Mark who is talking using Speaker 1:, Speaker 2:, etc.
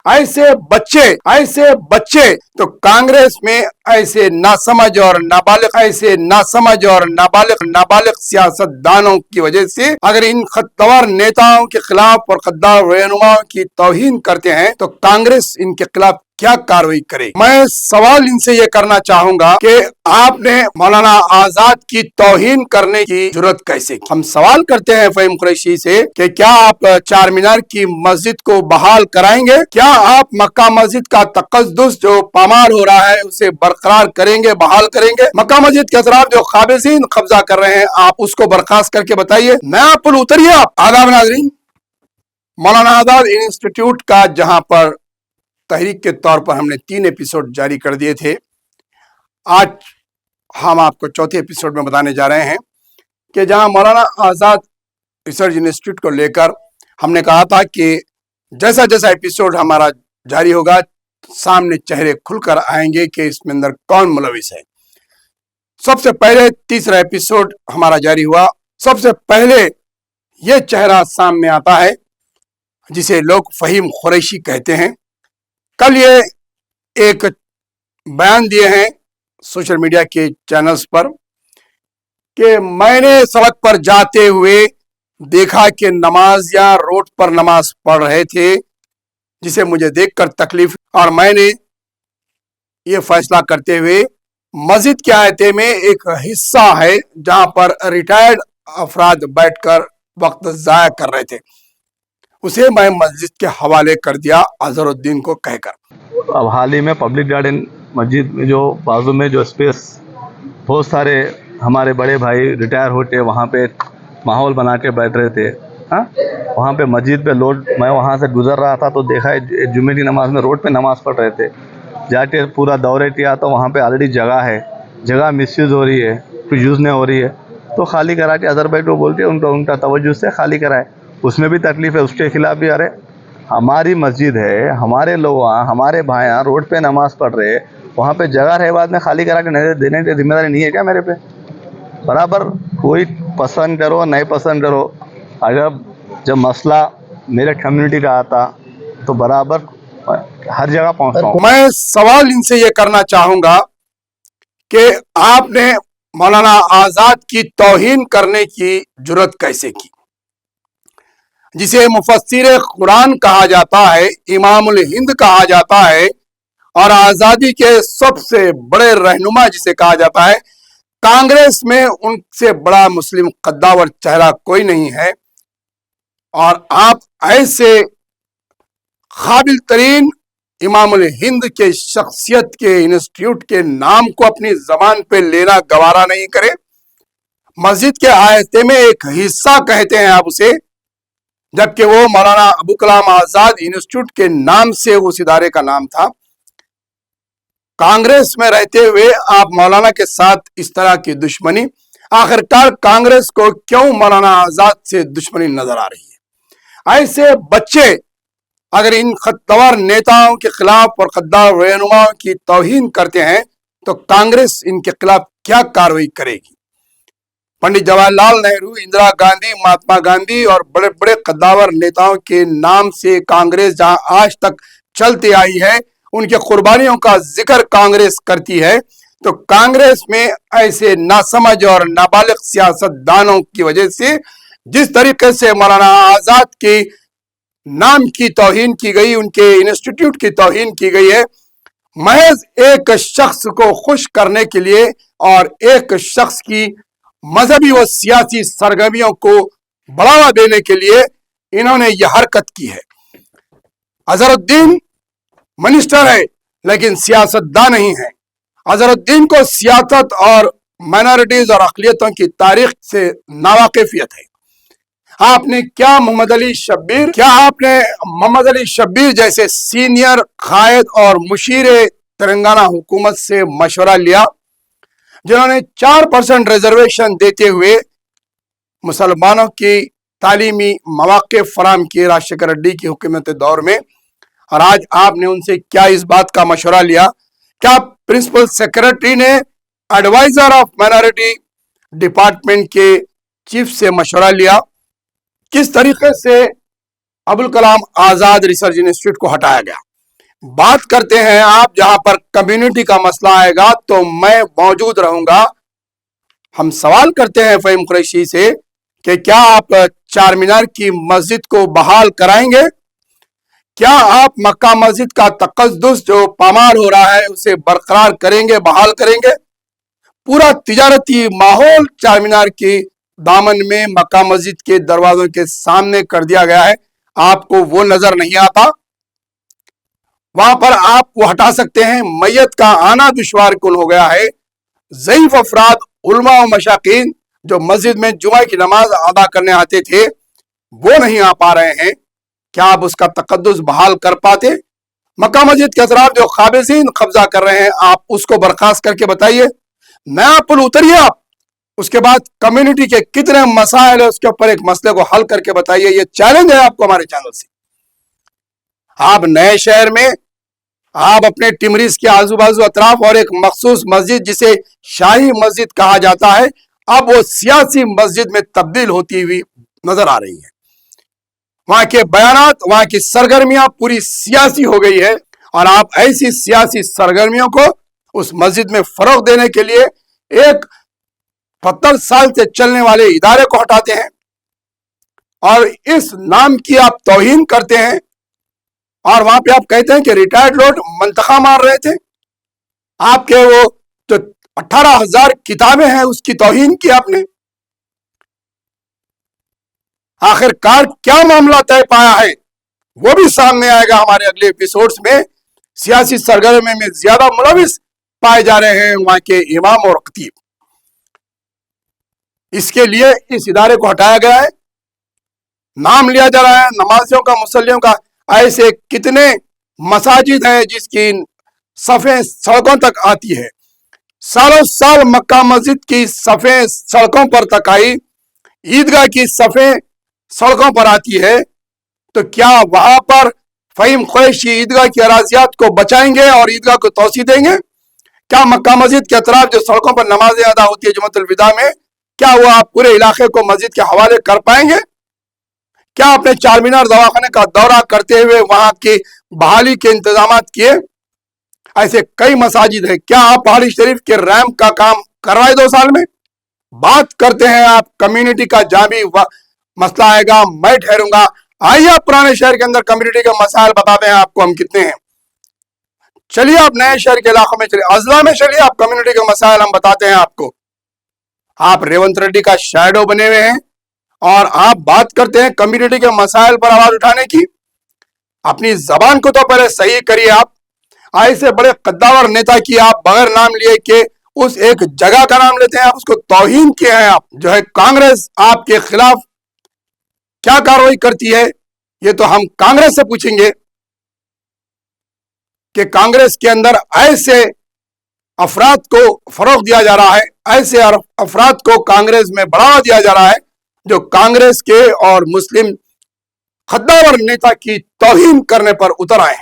Speaker 1: ऐसे बच्चे तो कांग्रेस में ऐसे नाबालिग सियासतदानों की वजह से अगर इन खद्दार नेताओं के खिलाफ और खद्दार रहनुमाओं की तौहीन करते हैं तो कांग्रेस इनके खिलाफ क्या कार्रवाई करे। मैं सवाल इनसे ये करना चाहूंगा कि आपने मौलाना आजाद की तौहीन करने की जुर्रत कैसे की। हम सवाल करते हैं फहीम कुरैशी से कि क्या आप चार मीनार की मस्जिद को बहाल कराएंगे, क्या आप मक्का मस्जिद का तकद्दुस जो पामाल हो रहा है उसे बरकरार करेंगे, बहाल करेंगे। मक्का मस्जिद के अतराफ जो काबिजीन कब्जा कर रहे हैं आप उसको बर्खास्त करके बताइए। नया पुल उतरिए आप। आदाब नाज़रीन, मौलाना आजाद इंस्टीट्यूट का जहां पर तहरीक के तौर पर हमने 3 एपिसोड जारी कर दिए थे, आज हम आपको चौथे एपिसोड में बताने जा रहे हैं कि जहां मौलाना आजाद रिसर्च इंस्टीट्यूट को लेकर हमने कहा था कि जैसा जैसा एपिसोड हमारा जारी होगा सामने चेहरे खुलकर आएंगे कि इसमें अंदर कौन मुलविस है। सबसे पहले तीसरा एपिसोड हमारा जारी हुआ, सबसे पहले यह चेहरा सामने आता है जिसे लोग फहीम कुरैशी कहते हैं। कल ये एक बयान दिए हैं सोशल मीडिया के चैनल्स पर कि मैंने सड़क पर जाते हुए देखा कि नमाजियां रोड पर नमाज पढ़ रहे थे, जिसे मुझे देखकर तकलीफ, और मैंने ये फैसला करते हुए मस्जिद के आयते में एक हिस्सा है जहां पर रिटायर्ड अफराद बैठकर वक्त जाया कर रहे थे, उसे मैं मस्जिद के हवाले कर दिया अजहरुद्दीन को कहकर।
Speaker 2: अब हाल ही में पब्लिक गार्डन मस्जिद में जो बाजू में जो स्पेस बहुत सारे हमारे बड़े भाई रिटायर होते वहाँ पे माहौल बना के बैठ रहे थे। हाँ, वहाँ पे मस्जिद पे लोड, मैं वहाँ से गुजर रहा था तो देखा है जुम्मे की नमाज में रोड पे नमाज पढ़ रहे थे। जाके पूरा दौरे किया तो वहाँ पे ऑलरेडी जगह है, जगह मिसयूज़ हो रही है, कुछ यूज़ नहीं हो रही है, तो खाली करा के अदर भाई को बोलते उनका तवज्जो से खाली कराए। उसमें भी तकलीफ है, उसके खिलाफ भी। अरे हमारी मस्जिद है, हमारे लोग हमारे भाई रोड पे नमाज पढ़ रहे, वहाँ पे जगह रहे बाद में खाली करा के देने की जिम्मेदारी नहीं है क्या मेरे पे? बराबर कोई पसंद करो नहीं पसंद करो, अगर जब मसला मेरे कम्युनिटी का आता तो बराबर हर जगह पहुँचता हूँ।
Speaker 1: मैं सवाल इनसे ये करना चाहूंगा कि आपने मौलाना आजाद की तौहीन करने की जुर्रत कैसे की, जिसे मुफस्सिर कुरान कहा जाता है, इमामुल हिंद कहा जाता है और आजादी के सबसे बड़े रहनुमा जिसे कहा जाता है। कांग्रेस में उनसे बड़ा मुस्लिम कद्दावर चेहरा कोई नहीं है, और आप ऐसे काबिल तरीन इमामुल हिंद के शख्सियत के इंस्टीट्यूट के नाम को अपनी जबान पे लेना गवारा नहीं करे। मस्जिद के आयते में एक हिस्सा कहते हैं आप उसे, जबकि वो मौलाना अबू कलाम आजाद इंस्टीट्यूट के नाम से उस इदारे का नाम था। कांग्रेस में रहते हुए आप मौलाना के साथ इस तरह की दुश्मनी, आखिरकार कांग्रेस को क्यों मौलाना आजाद से दुश्मनी नजर आ रही है। ऐसे बच्चे अगर इन खद्दार नेताओं के खिलाफ और खद्दार रहनुमाओं की तौहीन करते हैं तो कांग्रेस इनके खिलाफ क्या कार्रवाई करेगी। पंडित जवाहरलाल नेहरू, इंदिरा गांधी, महात्मा गांधी और बड़े बड़े कद्दावर नेताओं के नाम से कांग्रेस जहां आज तक चलती आई है, उनके कुर्बानियों का जिक्र कांग्रेस करती है, तो कांग्रेस में ऐसे नासमझ और नाबालिग सियासतदानों की वजह से जिस तरीके से मौलाना आजाद के नाम की तौहीन की गई, उनके इंस्टीट्यूट की तौहीन की गई है, महज एक शख्स को खुश करने के लिए और एक शख्स की मजहबी व सियासी सरगर्मियों को बढ़ावा देने के लिए इन्होंने यह हरकत की है। अजहरुद्दीन मिनिस्टर है लेकिन सियासतदान नहीं है। अजहरुद्दीन को सियासत और माइनॉरिटीज और अक़लियतों की तारीख से नावाकिफियत है। आपने क्या मोहम्मद अली शब्बीर जैसे सीनियर कायद और मुशीर तेलंगाना हुकूमत से मशवरा लिया, जिन्होंने 4% रिजर्वेशन देते हुए मुसलमानों की तालीमी मौक़े फराम किए राजशेखर रेड्डी की हुकूमत दौर में, और आज आपने उनसे क्या इस बात का मशवरा लिया? क्या प्रिंसिपल सेक्रेटरी ने एडवाइजर ऑफ माइनॉरिटी डिपार्टमेंट के चीफ से मशवरा लिया? किस तरीके से अबुल कलाम आजाद रिसर्च इंस्टीट्यूट को हटाया गया? बात करते हैं आप जहां पर कम्युनिटी का मसला आएगा तो मैं मौजूद रहूंगा। हम सवाल करते हैं फहीम कुरैशी से कि क्या आप चार मीनार की मस्जिद को बहाल कराएंगे? क्या आप मक्का मस्जिद का तकद्दुस जो पामार हो रहा है उसे बरकरार करेंगे, बहाल करेंगे? पूरा तिजारती माहौल चार मीनार के दामन में मक्का मस्जिद के दरवाजों के सामने कर दिया गया है। आपको वो नजर नहीं आता? वहां पर आप वो हटा सकते हैं। मैयत का आना दुश्वार कुन हो गया है। ज़ईफ अफराद, उलमा और मशाकीन जो मस्जिद में जुमा की नमाज अदा करने आते थे वो नहीं आ पा रहे हैं। क्या आप उसका तकद्दुस बहाल कर पाते? मक्का मस्जिद के अतराफ जो खाबिसीन कब्जा कर रहे हैं आप उसको बर्खास्त करके बताइए। नया पुल उतरिए आप। उसके बाद कम्युनिटी के कितने मसाइल है उसके ऊपर एक मसले को हल करके बताइए। ये चैलेंज है आपको हमारे चैनल से। आप नए शहर में आप अपने टिमरिस के आजू बाजू अतराफ और एक मखसूस मस्जिद जिसे शाही मस्जिद कहा जाता है अब वो सियासी मस्जिद में तब्दील होती हुई नजर आ रही है। वहां के बयानात, वहां की सरगर्मियां पूरी सियासी हो गई है और आप ऐसी सियासी सरगर्मियों को उस मस्जिद में फरोग देने के लिए एक 70 साल से चलने वाले इदारे को हटाते हैं और इस नाम की आप तौहीन करते हैं। और वहां पे आप कहते हैं कि रिटायर्ड लोग मंतखा मार रहे थे। आपके वो जो 18,000 किताबें हैं उसकी तौहीन की आपने। आखिरकार क्या मामला तय पाया है वो भी सामने आएगा हमारे अगले एपिसोड्स में। सियासी सरगर्मी में ज्यादा मुलविस पाए जा रहे हैं वहां के इमाम और खतीब। इसके लिए इस इदारे को हटाया गया है। नाम लिया जा रहा है नमाजियों का, मुसल्लियों का। ऐसे कितने मसाजिद हैं जिसकी सफ़ें सड़कों तक आती है। सालों साल मक्का मस्जिद की सफ़ें सड़कों पर तक आई, ईदगाह की सफ़ें सड़कों पर आती है। तो क्या वहां पर फहीम कुरैशी ईदगाह की अराजियात को बचाएंगे और ईदगाह को तोसी देंगे? क्या मक्का मस्जिद के अतराफ जो सड़कों पर नमाजें अदा होती है जुम्मतुल विदा में, क्या वो आप पूरे इलाके को मस्जिद के हवाले कर पाएंगे? क्या आपने चार मीनार दवाखाने का दौरा करते हुए वहां की बहाली के इंतजाम किए? ऐसे कई मसाजिद हैं। क्या आप पहाड़ी शरीफ के रैम्प का काम करवाए 2 साल में? बात करते हैं आप कम्युनिटी का, जहां भी मसला आएगा मैं ठहरूंगा। आइए आप पुराने शहर के अंदर कम्युनिटी के मसाइल बताते हैं आपको हम कितने हैं। चलिए आप नए शहर के इलाकों में चलिए, अजला में चलिए, आप कम्युनिटी के मसाइल हम बताते हैं आपको। आप रेवंत रेड्डी का शैडो बने हुए हैं और आप बात करते हैं कम्युनिटी के मसाइल पर आवाज उठाने की। अपनी जबान को तो पहले सही करिए आप। ऐसे बड़े कद्दावर नेता की आप बगैर नाम लिए के उस एक जगह का नाम लेते हैं, आप उसको तौहीन किए हैं। आप जो है कांग्रेस आपके खिलाफ क्या कार्रवाई करती है ये तो हम कांग्रेस से पूछेंगे कि कांग्रेस के अंदर ऐसे अफराद को फरोग दिया जा रहा है, ऐसे अफराद को कांग्रेस में बढ़ावा दिया जा रहा है जो कांग्रेस के और मुस्लिम खद्दावर नेता की तौहीन करने पर उतर आए हैं।